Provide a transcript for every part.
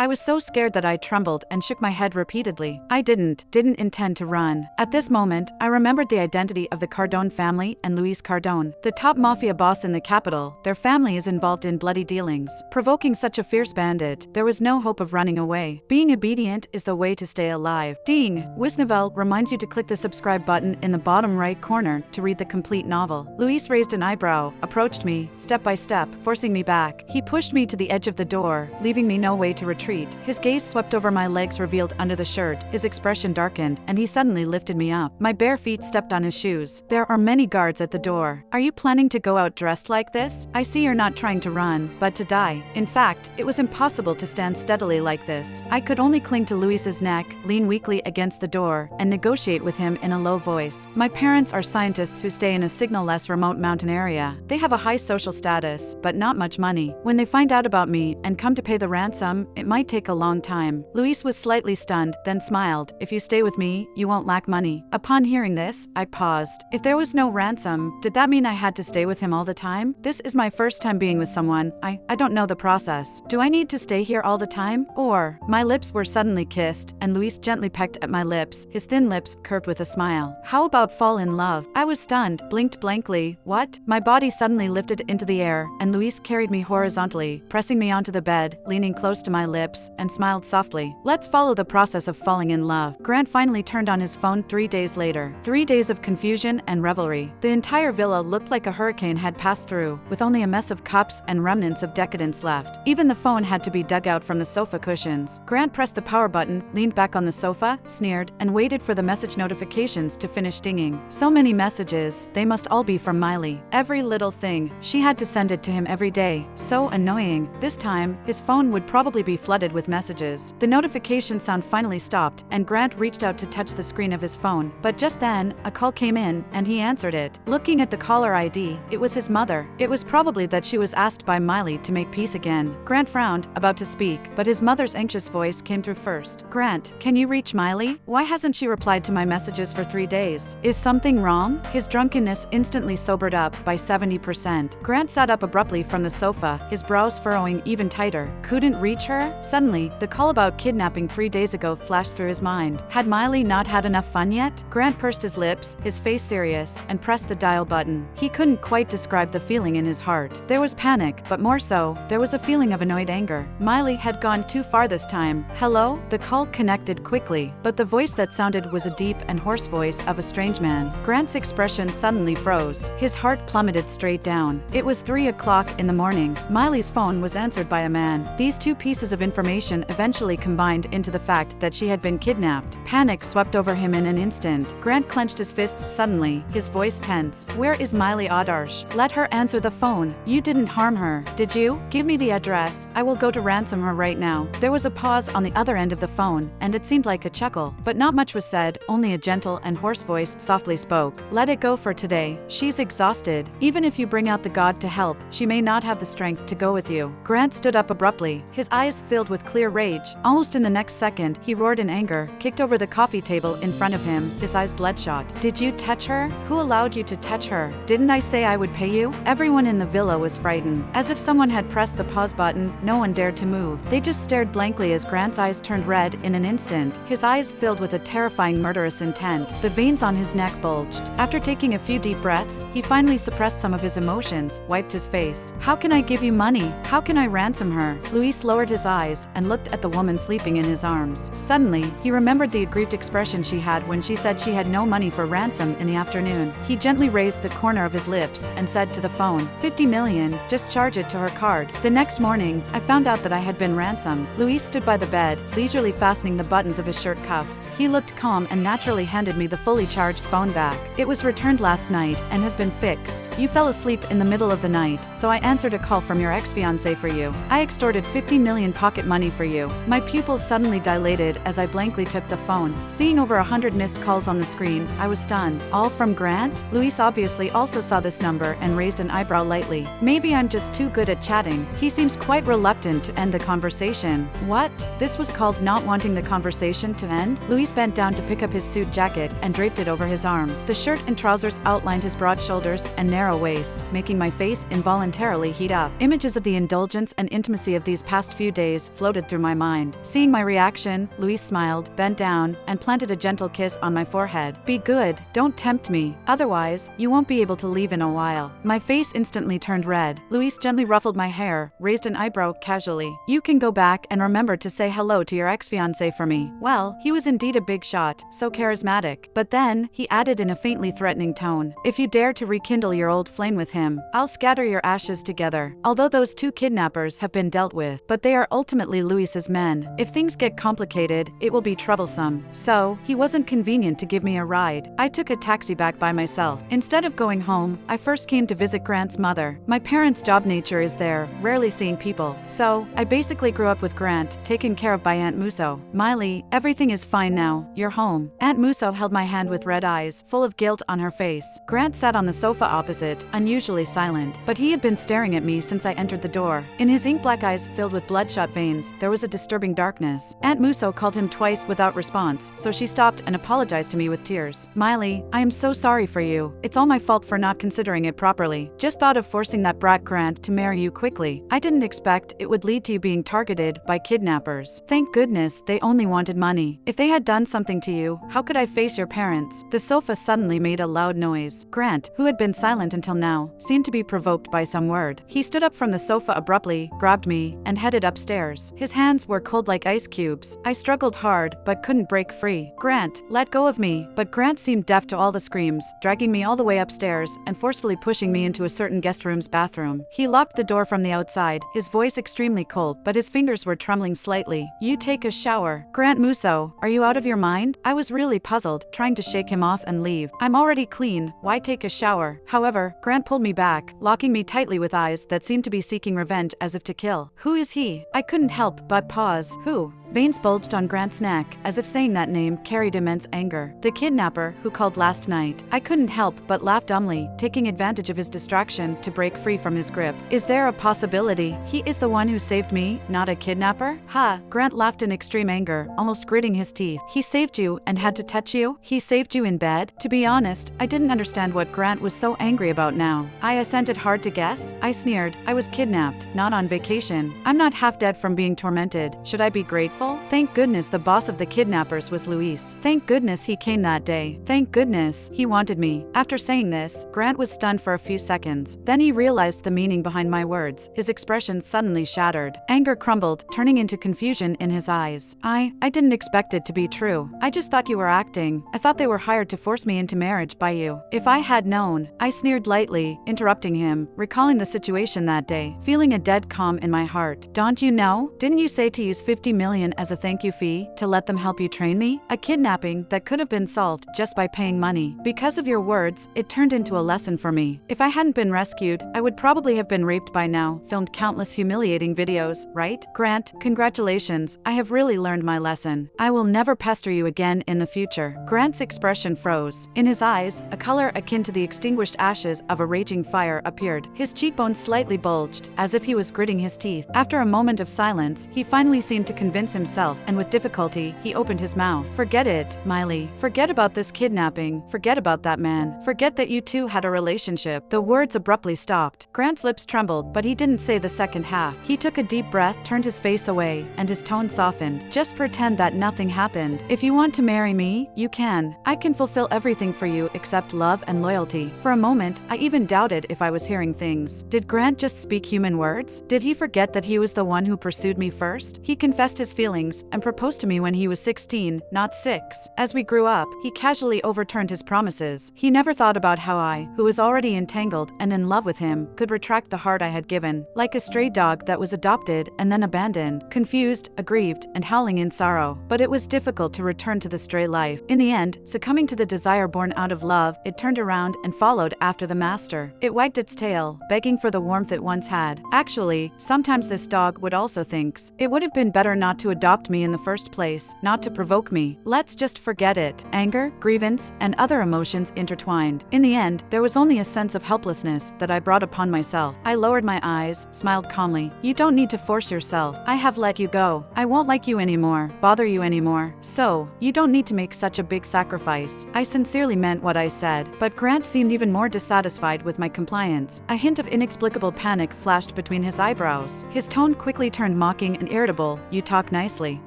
I was so scared that I trembled and shook my head repeatedly. I didn't intend to run. At this moment, I remembered the identity of the Cardone family and Luis Cardone, the top mafia boss in the capital. Their family is involved in bloody dealings. Provoking such a fierce bandit, there was no hope of running away. Being obedient is the way to stay alive. Ding! Wisnovel reminds you to click the subscribe button in the bottom right corner to read the complete novel. Luis raised an eyebrow, approached me, step by step, forcing me back. He pushed me to the edge of the door, leaving me no way to retreat. His gaze swept over my legs revealed under the shirt, his expression darkened, and he suddenly lifted me up. My bare feet stepped on his shoes. There are many guards at the door. Are you planning to go out dressed like this? I see you're not trying to run, but to die. In fact, it was impossible to stand steadily like this. I could only cling to Luis's neck, lean weakly against the door, and negotiate with him in a low voice. My parents are scientists who stay in a signal-less remote mountain area. They have a high social status, but not much money. When they find out about me and come to pay the ransom, it might take a long time. Luis was slightly stunned, then smiled. If you stay with me, you won't lack money. Upon hearing this, I paused. If there was no ransom, did that mean I had to stay with him all the time? This is my first time being with someone. I don't know the process. Do I need to stay here all the time? Or, my lips were suddenly kissed, and Luis gently pecked at my lips, his thin lips curved with a smile. How about fall in love? I was stunned, blinked blankly. What? My body suddenly lifted into the air, and Luis carried me horizontally, pressing me onto the bed, leaning close to my lips, and smiled softly. Let's follow the process of falling in love. Grant finally turned on his phone 3 days later. 3 days of confusion and revelry. The entire villa looked like a hurricane had passed through, with only a mess of cups and remnants of decadence left. Even the phone had to be dug out from the sofa cushions. Grant pressed the power button, leaned back on the sofa, sneered, and waited for the message notifications to finish dinging. So many messages, they must all be from Miley. Every little thing, she had to send it to him every day. So annoying. This time, his phone would probably be flooded with messages. The notification sound finally stopped, and Grant reached out to touch the screen of his phone. But just then, a call came in, and he answered it. Looking at the caller ID, it was his mother. It was probably that she was asked by Miley to make peace again. Grant frowned, about to speak, but his mother's anxious voice came through first. Grant, can you reach Miley? Why hasn't she replied to my messages for 3 days? Is something wrong? His drunkenness instantly sobered up by 70%. Grant sat up abruptly from the sofa, his brows furrowing even tighter. Couldn't reach her? Suddenly, the call about kidnapping 3 days ago flashed through his mind. Had Miley not had enough fun yet? Grant pursed his lips, his face serious, and pressed the dial button. He couldn't quite describe the feeling in his heart. There was panic, but more so, there was a feeling of annoyed anger. Miley had gone too far this time. Hello? The call connected quickly, but the voice that sounded was a deep and hoarse voice of a strange man. Grant's expression suddenly froze. His heart plummeted straight down. It was 3 o'clock in the morning. Miley's phone was answered by a man. These two pieces of information eventually combined into the fact that she had been kidnapped. Panic swept over him in an instant. Grant clenched his fists suddenly, his voice tense. Where is Miley Adarsh? Let her answer the phone. You didn't harm her, did you? Give me the address. I will go to ransom her right now. There was a pause on the other end of the phone, and it seemed like a chuckle. But not much was said, only a gentle and hoarse voice softly spoke. Let it go for today. She's exhausted. Even if you bring out the god to help, she may not have the strength to go with you. Grant stood up abruptly, his eyes filled with clear rage. Almost in the next second, he roared in anger, kicked over the coffee table in front of him, his eyes bloodshot. Did you touch her? Who allowed you to touch her? Didn't I say I would pay you? Everyone in the villa was frightened. As if someone had pressed the pause button, no one dared to move. They just stared blankly as Grant's eyes turned red in an instant, his eyes filled with a terrifying murderous intent. The veins on his neck bulged. After taking a few deep breaths, he finally suppressed some of his emotions, wiped his face. How can I give you money? How can I ransom her? Luis lowered his eyes and looked at the woman sleeping in his arms. Suddenly, he remembered the aggrieved expression she had when she said she had no money for ransom in the afternoon. He gently raised the corner of his lips and said to the phone, 50 million, just charge it to her card. The next morning, I found out that I had been ransomed. Luis stood by the bed, leisurely fastening the buttons of his shirt cuffs. He looked calm and naturally handed me the fully charged phone back. It was returned last night and has been fixed. You fell asleep in the middle of the night, so I answered a call from your ex-fiance for you. I extorted 50 million pocket money for you. My pupils suddenly dilated as I blankly took the phone. Seeing over 100 missed calls on the screen, I was stunned. All from Grant? Luis obviously also saw this number and raised an eyebrow lightly. Maybe I'm just too good at chatting. He seems quite reluctant to end the conversation. What? This was called not wanting the conversation to end? Luis bent down to pick up his suit jacket and draped it over his arm. The shirt and trousers outlined his broad shoulders and narrow waist, making my face involuntarily heat up. Images of the indulgence and intimacy of these past few days floated through my mind. Seeing my reaction, Luis smiled, bent down, and planted a gentle kiss on my forehead. Be good, don't tempt me. Otherwise, you won't be able to leave in a while. My face instantly turned red. Luis gently ruffled my hair, raised an eyebrow casually. You can go back and remember to say hello to your ex-fiancé for me. Well, he was indeed a big shot, so charismatic. But then, he added in a faintly threatening tone, if you dare to rekindle your old flame with him, I'll scatter your ashes together. Although those two kidnappers have been dealt with, but they are ultimately Luis's men. If things get complicated, it will be troublesome. So, he wasn't convenient to give me a ride. I took a taxi back by myself. Instead of going home, I first came to visit Grant's mother. My parents' job nature is there, rarely seeing people. So, I basically grew up with Grant, taken care of by Aunt Musso. Miley, everything is fine now. You're home. Aunt Musso held my hand with red eyes, full of guilt on her face. Grant sat on the sofa opposite, unusually silent, but he had been staring at me since I entered the door. In his ink-black eyes filled with bloodshot veins, there was a disturbing darkness. Aunt Musso called him twice without response, so she stopped and apologized to me with tears. Miley, I am so sorry for you. It's all my fault for not considering it properly. Just thought of forcing that brat Grant to marry you quickly. I didn't expect it would lead to you being targeted by kidnappers. Thank goodness they only wanted money. If they had done something to you, how could I face your parents? The sofa suddenly made a loud noise. Grant, who had been silent until now, seemed to be provoked by some word. He stood up from the sofa abruptly, grabbed me, and headed upstairs. His hands were cold like ice cubes. I struggled hard, but couldn't break free. Grant, let go of me. But Grant seemed deaf to all the screams, dragging me all the way upstairs and forcefully pushing me into a certain guest room's bathroom. He locked the door from the outside, his voice extremely cold, but his fingers were trembling slightly. You take a shower. Grant Musso, are you out of your mind? I was really puzzled, trying to shake him off and leave. I'm already clean. Why take a shower? However, Grant pulled me back, locking me tightly with eyes that seemed to be seeking revenge as if to kill. Who is he? I couldn't help but pause. Who? Veins bulged on Grant's neck, as if saying that name carried immense anger. The kidnapper who called last night. I couldn't help but laugh dumbly, taking advantage of his distraction to break free from his grip. Is there a possibility he is the one who saved me, not a kidnapper? Ha! Grant laughed in extreme anger, almost gritting his teeth. He saved you and had to touch you? He saved you in bed? To be honest, I didn't understand what Grant was so angry about now. I assented, hard to guess. I sneered. I was kidnapped, not on vacation. I'm not half dead from being tormented. Should I be grateful? Thank goodness the boss of the kidnappers was Luis. Thank goodness he came that day. Thank goodness he wanted me. After saying this, Grant was stunned for a few seconds. Then he realized the meaning behind my words. His expression suddenly shattered. Anger crumbled, turning into confusion in his eyes. I didn't expect it to be true. I just thought you were acting. I thought they were hired to force me into marriage by you. If I had known, I sneered lightly, interrupting him, recalling the situation that day, feeling a dead calm in my heart. Don't you know? Didn't you say to use 50 million as a thank you fee to let them help you train me? A kidnapping that could have been solved just by paying money. Because of your words, it turned into a lesson for me. If I hadn't been rescued, I would probably have been raped by now, filmed countless humiliating videos, right? Grant, congratulations, I have really learned my lesson. I will never pester you again in the future. Grant's expression froze. In his eyes, a color akin to the extinguished ashes of a raging fire appeared. His cheekbones slightly bulged, as if he was gritting his teeth. After a moment of silence, he finally seemed to convince himself, and with difficulty, he opened his mouth. Forget it, Miley. Forget about this kidnapping. Forget about that man. Forget that you two had a relationship. The words abruptly stopped. Grant's lips trembled, but he didn't say the second half. He took a deep breath, turned his face away, and his tone softened. Just pretend that nothing happened. If you want to marry me, you can. I can fulfill everything for you except love and loyalty. For a moment, I even doubted if I was hearing things. Did Grant just speak human words? Did he forget that he was the one who pursued me first? He confessed his feelings and proposed to me when he was 16, not 6. As we grew up, he casually overturned his promises. He never thought about how I, who was already entangled and in love with him, could retract the heart I had given, like a stray dog that was adopted and then abandoned, confused, aggrieved, and howling in sorrow. But it was difficult to return to the stray life. In the end, succumbing to the desire born out of love, it turned around and followed after the master. It wagged its tail, begging for the warmth it once had. Actually, sometimes this dog would also think it would have been better not to to adopt me in the first place, not to provoke me. Let's just forget it. Anger, grievance, and other emotions intertwined. In the end, there was only a sense of helplessness that I brought upon myself. I lowered my eyes, smiled calmly. You don't need to force yourself. I have let you go. I won't like you anymore, bother you anymore. So, you don't need to make such a big sacrifice. I sincerely meant what I said, but Grant seemed even more dissatisfied with my compliance. A hint of inexplicable panic flashed between his eyebrows. His tone quickly turned mocking and irritable. You talk nicely.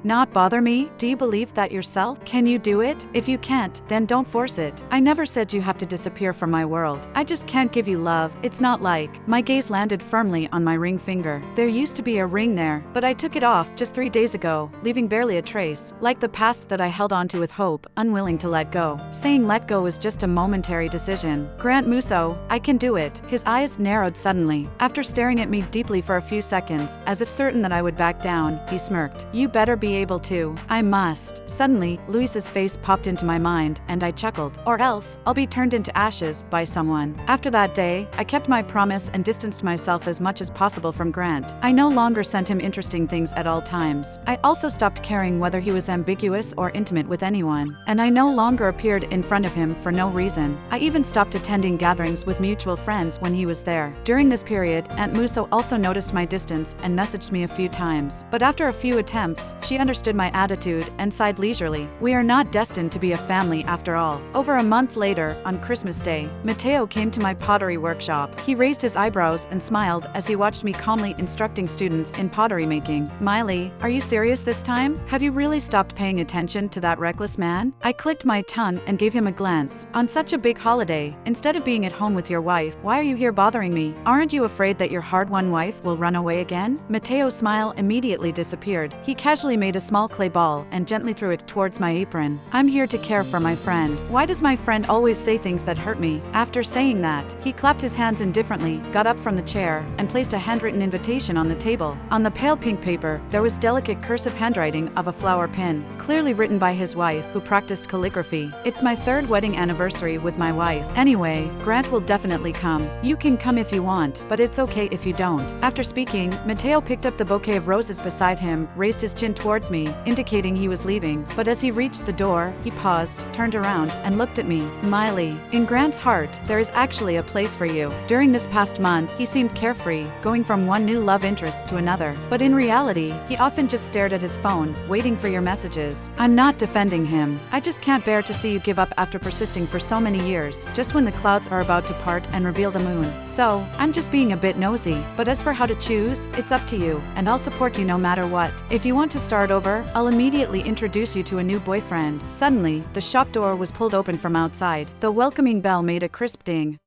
Not bother me? Do you believe that yourself? Can you do it? If you can't, then don't force it. I never said you have to disappear from my world. I just can't give you love. It's not like. My gaze landed firmly on my ring finger. There used to be a ring there, but I took it off just 3 days ago, leaving barely a trace, like the past that I held onto with hope, unwilling to let go. Saying let go was just a momentary decision. Grant Musso, I can do it. His eyes narrowed suddenly. After staring at me deeply for a few seconds, as if certain that I would back down, he smirked. You better be able to. I must. Suddenly, Luis's face popped into my mind, and I chuckled. Or else, I'll be turned into ashes by someone. After that day, I kept my promise and distanced myself as much as possible from Grant. I no longer sent him interesting things at all times. I also stopped caring whether he was ambiguous or intimate with anyone, and I no longer appeared in front of him for no reason. I even stopped attending gatherings with mutual friends when he was there. During this period, Aunt Musso also noticed my distance and messaged me a few times, but after a few attempts, she understood my attitude and sighed leisurely. We are not destined to be a family after all. Over a month later, on Christmas Day, Matteo came to my pottery workshop. He raised his eyebrows and smiled as he watched me calmly instructing students in pottery making. Miley, are you serious this time? Have you really stopped paying attention to that reckless man? I clicked my tongue and gave him a glance. On such a big holiday, instead of being at home with your wife, why are you here bothering me? Aren't you afraid that your hard-won wife will run away again? Matteo's smile immediately disappeared. He casually made a small clay ball and gently threw it towards my apron. I'm here to care for my friend. Why does my friend always say things that hurt me? After saying that, he clapped his hands indifferently, got up from the chair, and placed a handwritten invitation on the table. On the pale pink paper, there was delicate cursive handwriting of a flower pin, clearly written by his wife, who practiced calligraphy. It's my 3rd wedding anniversary with my wife. Anyway, Grant will definitely come. You can come if you want, but it's okay if you don't. After speaking, Matteo picked up the bouquet of roses beside him, raised his chin towards me, indicating he was leaving. But as he reached the door, he paused, turned around, and looked at me. Miley, in Grant's heart, there is actually a place for you. During this past month, he seemed carefree, going from one new love interest to another. But in reality, he often just stared at his phone, waiting for your messages. I'm not defending him. I just can't bear to see you give up after persisting for so many years, just when the clouds are about to part and reveal the moon. So, I'm just being a bit nosy. But as for how to choose, it's up to you, and I'll support you no matter what. If you want to start over, I'll immediately introduce you to a new boyfriend. Suddenly, the shop door was pulled open from outside. The welcoming bell made a crisp ding.